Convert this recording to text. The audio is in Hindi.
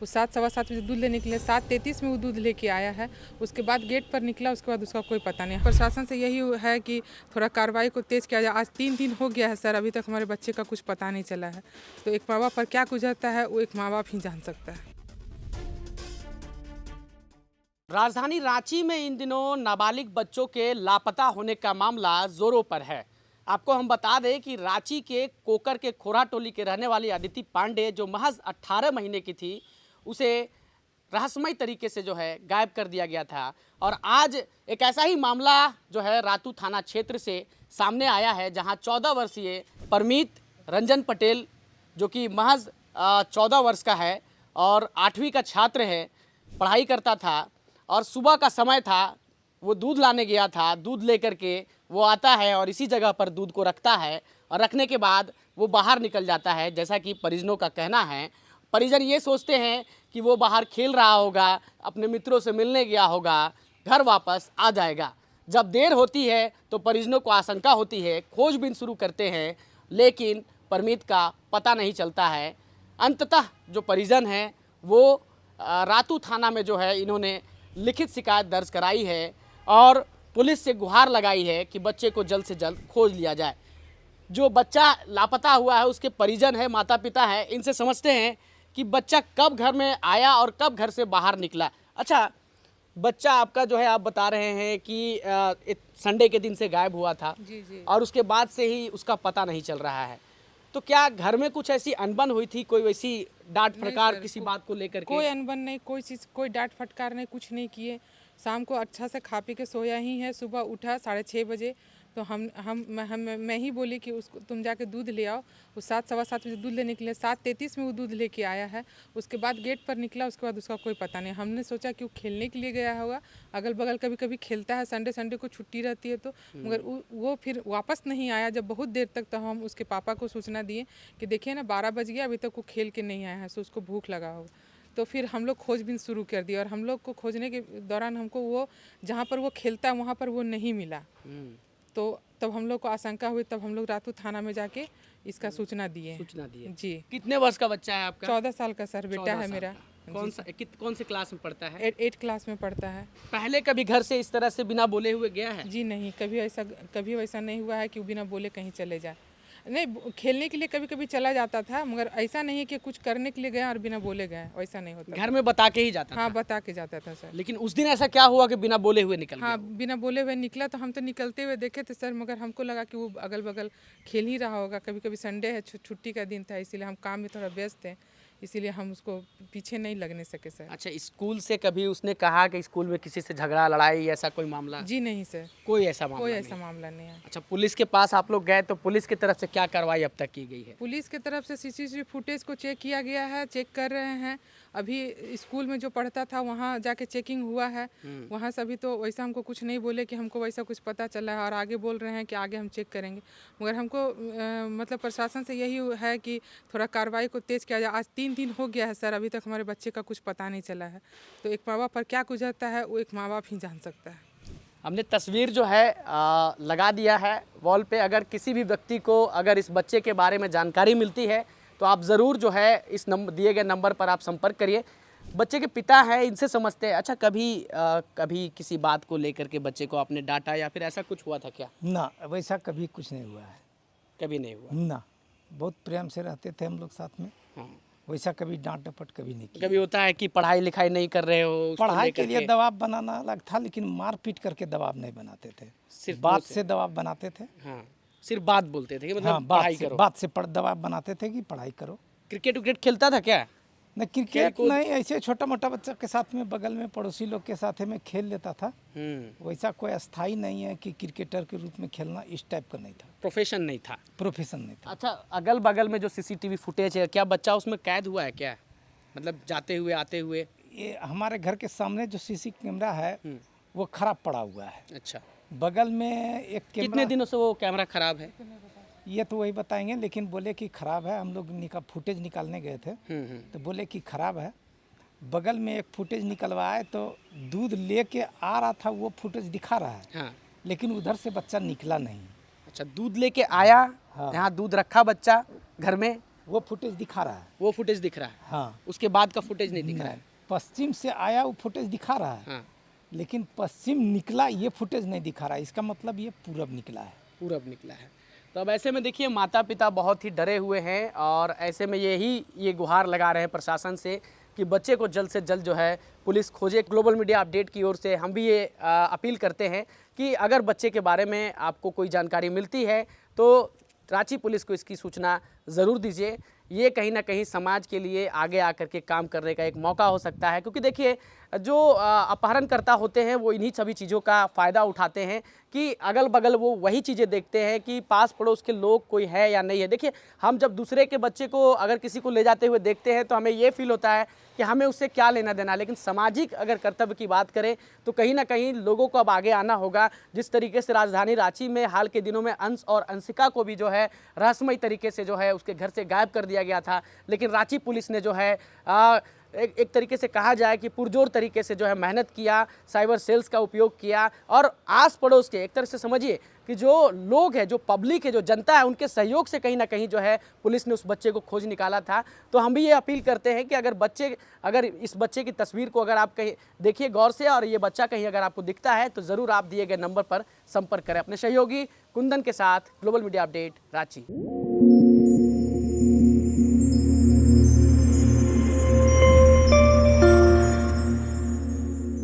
वो 7 सवा 7 बजे दूध लेने के लिए 7:33 में वो दूध लेके आया है। उसके बाद गेट पर निकला, उसके बाद उसका कोई पता नहीं। प्रशासन से यही है कि थोड़ा कार्रवाई को तेज़ किया जाए। आज 3 दिन हो गया है सर, अभी तक हमारे बच्चे का कुछ पता नहीं चला है। तो एक माँ बाप पर क्या गुजरता है वो एक माँ बाप ही जान सकता है। राजधानी रांची में इन दिनों नाबालिग बच्चों के लापता होने का मामला जोरों पर है। आपको हम बता दें कि रांची के कोकर के खोरा टोली के रहने वाली अदिति पांडे, जो महज 18 महीने की थी, उसे रहस्यमय तरीके से जो है गायब कर दिया गया था। और आज एक ऐसा ही मामला जो है रातू थाना क्षेत्र से सामने आया है, जहां 14 वर्षीय परमीत रंजन पटेल, जो कि महज 14 वर्ष का है और 8वीं का छात्र है, पढ़ाई करता था और सुबह का समय था, वो दूध लाने गया था। दूध लेकर के वो आता है और इसी जगह पर दूध को रखता है और रखने के बाद वो बाहर निकल जाता है। जैसा कि परिजनों का कहना है, परिजन ये सोचते हैं कि वो बाहर खेल रहा होगा, अपने मित्रों से मिलने गया होगा, घर वापस आ जाएगा। जब देर होती है तो परिजनों को आशंका होती है, खोजबीन शुरू करते हैं, लेकिन परमीत का पता नहीं चलता है। अंततः जो परिजन हैं वो रातू थाना में जो है इन्होंने लिखित शिकायत दर्ज कराई है और पुलिस से गुहार लगाई है कि बच्चे को जल्द से जल्द खोज लिया जाए। जो बच्चा लापता हुआ है उसके परिजन है, माता पिता है, इनसे समझते हैं कि बच्चा कब घर में आया और कब घर से बाहर निकला। अच्छा, बच्चा आपका जो है, आप बता रहे हैं कि संडे के दिन से गायब हुआ था। जी। और उसके बाद से ही उसका पता नहीं चल रहा है। तो क्या घर में कुछ ऐसी अनबन हुई थी, कोई वैसी डांट फटकार किसी बात को लेकर के? कोई अनबन नहीं, कोई चीज़, कोई डांट फटकार नहीं, कुछ नहीं किए। शाम को अच्छा से खा पी के सोया ही है। सुबह उठा 6:30 बजे, तो मैं ही बोली कि उसको तुम जाके दूध ले आओ। वो 7 सवा 7 बजे दूध लेने के लिए 7:33 में वो दूध लेके आया है। उसके बाद गेट पर निकला, उसके बाद उसका कोई पता नहीं। हमने सोचा कि वो खेलने के लिए गया होगा, अगल बगल कभी कभी खेलता है, संडे को छुट्टी रहती है तो, मगर वो फिर वापस नहीं आया। जब बहुत देर तक, तो हम उसके पापा को सूचना दिए कि देखिए ना 12 बज गया, अभी तक वो खेल के नहीं आया है, सो उसको भूख लगा होगा। तो फिर हम लोग खोजबीन शुरू कर दी और हम लोग को खोजने के दौरान हमको वो जहाँ पर वो खेलता है वहाँ पर वो नहीं मिला। तो तब हम लोग को आशंका हुई, तब हम लोग रातू थाना में जाके इसका सूचना दिए। जी। कितने वर्ष का बच्चा है आपका? 14 साल का सर, बेटा है मेरा। कौन से क्लास में पढ़ता है? 8 क्लास में पढ़ता है। पहले कभी घर से इस तरह से बिना बोले हुए गया है? जी नहीं, कभी वैसा नहीं हुआ है कि वो बिना बोले कहीं चले जाए। नहीं, खेलने के लिए कभी कभी चला जाता था, मगर ऐसा नहीं है कि कुछ करने के लिए गया और बिना बोले गए, वैसा नहीं होता। घर में बता के ही जाता था? हाँ, बता के जाता था सर। लेकिन उस दिन ऐसा क्या हुआ कि बिना बोले हुए निकल हाँ, गया? बिना बोले हुए निकला। तो हम तो निकलते हुए देखे थे सर, मगर हमको लगा कि वो अगल बगल खेल ही रहा होगा। कभी कभी संडे है, छुट्टी का दिन था, इसीलिए हम काम में थोड़ा व्यस्त थे, इसीलिए हम उसको पीछे नहीं लगने सके सर। अच्छा, स्कूल से कभी उसने कहा कि स्कूल में किसी से झगड़ा लड़ाई ऐसा कोई मामला? जी नहीं सर, कोई ऐसा मामला कोई नहीं? ऐसा मामला नहीं है। अच्छा, पुलिस के पास आप लोग गए तो पुलिस की तरफ से क्या कार्रवाई अब तक की गई है? पुलिस की तरफ से सीसीटीवी फुटेज को चेक किया गया है, चेक कर रहे हैं। अभी स्कूल में जो पढ़ता था वहाँ जाके चेकिंग हुआ है, वहाँ से अभी तो वैसा हमको कुछ नहीं बोले कि हमको वैसा कुछ पता चला है, और आगे बोल रहे हैं कि आगे हम चेक करेंगे। मगर हमको मतलब प्रशासन से यही है कि थोड़ा कार्रवाई को तेज़ किया जाए। आज 3 दिन हो गया है सर, अभी तक हमारे बच्चे का कुछ पता नहीं चला है। तो एक माँ बाप पर क्या गुजरता है वो एक माँ बाप ही जान सकता है। हमने तस्वीर जो है लगा दिया है वॉल पे। अगर किसी भी व्यक्ति को अगर इस बच्चे के बारे में जानकारी मिलती है तो आप ज़रूर जो है इस दिए गए नंबर पर आप संपर्क करिए। बच्चे के पिता हैं, इनसे समझते हैं। अच्छा, कभी किसी बात को लेकर के बच्चे को आपने डांटा या फिर ऐसा कुछ हुआ था क्या? ना, वैसा कभी कुछ नहीं हुआ है। कभी नहीं हुआ? ना, बहुत प्रेम से रहते थे हम लोग साथ में। हाँ। वैसा कभी डांट डपट कभी नहीं किया। कभी होता है कि पढ़ाई लिखाई नहीं कर रहे हो, उसको पढ़ाई लेकर के लिए दबाव बनाना अलग था, लेकिन मार पीट करके दबाव नहीं बनाते थे, सिर्फ बात मुँह से? से दबाव बनाते थे। हाँ, सिर्फ बात बोलते थे कि मतलब हाँ, पढ़ाई करो। बात से दबाव बनाते थे कि पढ़ाई करो। क्रिकेट विकेट खेलता था क्या? न क्रिकेट नहीं, ऐसे छोटा मोटा बच्चा के साथ में, बगल में पड़ोसी लोग के साथ में खेल लेता था। वैसा कोई अस्थाई नहीं है कि क्रिकेटर के रूप में खेलना, इस टाइप का नहीं था। प्रोफेशन नहीं था? प्रोफेशन नहीं था। अच्छा, अगल बगल में जो सीसीटीवी फुटेज है, क्या बच्चा उसमें कैद हुआ है क्या? मतलब जाते हुए आते हुए? ये हमारे घर के सामने जो सीसी कैमरा है वो खराब पड़ा हुआ है। अच्छा, बगल में एक कैमरा। कितने दिनों से वो कैमरा खराब है? ये तो वही बताएंगे, लेकिन बोले कि खराब है। हम लोग फुटेज निकालने गए थे तो बोले कि खराब है। बगल में एक फुटेज निकलवाए तो दूध लेके आ रहा था, वो फुटेज दिखा रहा है। हाँ। लेकिन उधर से बच्चा निकला नहीं। अच्छा, दूध लेके आया। हाँ। यहाँ दूध रखा बच्चा घर में, वो फुटेज दिखा रहा है। वो फुटेज दिख रहा है, हाँ, उसके बाद का फुटेज नहीं दिख रहा है। पश्चिम से आया वो फुटेज दिखा रहा है, हाँ, लेकिन पश्चिम निकला ये फुटेज नहीं दिखा रहा है। इसका मतलब ये पूरब निकला है। पूरब निकला है। तो अब ऐसे में देखिए माता पिता बहुत ही डरे हुए हैं और ऐसे में ये गुहार लगा रहे हैं प्रशासन से कि बच्चे को जल्द से जल्द जो है पुलिस खोजे। ग्लोबल मीडिया अपडेट की ओर से हम भी ये अपील करते हैं कि अगर बच्चे के बारे में आपको कोई जानकारी मिलती है तो रांची पुलिस को इसकी सूचना ज़रूर दीजिए। ये कहीं ना कहीं समाज के लिए आगे आकर के काम करने का एक मौका हो सकता है, क्योंकि देखिए जो अपहरणकर्ता होते हैं वो इन्हीं सभी चीज़ों का फ़ायदा उठाते हैं कि अगल बगल वो वही चीज़ें देखते हैं कि पास पड़ोस के लोग कोई है या नहीं है। देखिए हम जब दूसरे के बच्चे को अगर किसी को ले जाते हुए देखते हैं तो हमें ये फील होता है कि हमें उससे क्या लेना देना, लेकिन सामाजिक अगर कर्तव्य की बात करें तो कहीं ना कहीं लोगों को अब आगे आना होगा। जिस तरीके से राजधानी रांची में हाल के दिनों में अंश और अंशिका को भी जो है रहस्यमयी तरीके से जो है उसके घर से गायब कर दिया गया था, लेकिन रांची पुलिस ने जो है एक तरीके से कहा जाए कि पुरजोर तरीके से जो है मेहनत किया, साइबर सेल्स का उपयोग किया और आस पड़ोस के एक तरह से समझिए कि जो लोग हैं, जो पब्लिक है, जो जनता है, उनके सहयोग से कहीं ना कहीं जो है पुलिस ने उस बच्चे को खोज निकाला था। तो हम भी ये अपील करते हैं कि अगर इस बच्चे की तस्वीर को अगर आप कहीं देखिए गौर से और ये बच्चा कहीं अगर आपको दिखता है तो ज़रूर आप दिए गए नंबर पर संपर्क करें। अपने सहयोगी कुंदन के साथ ग्लोबल मीडिया अपडेट रांची।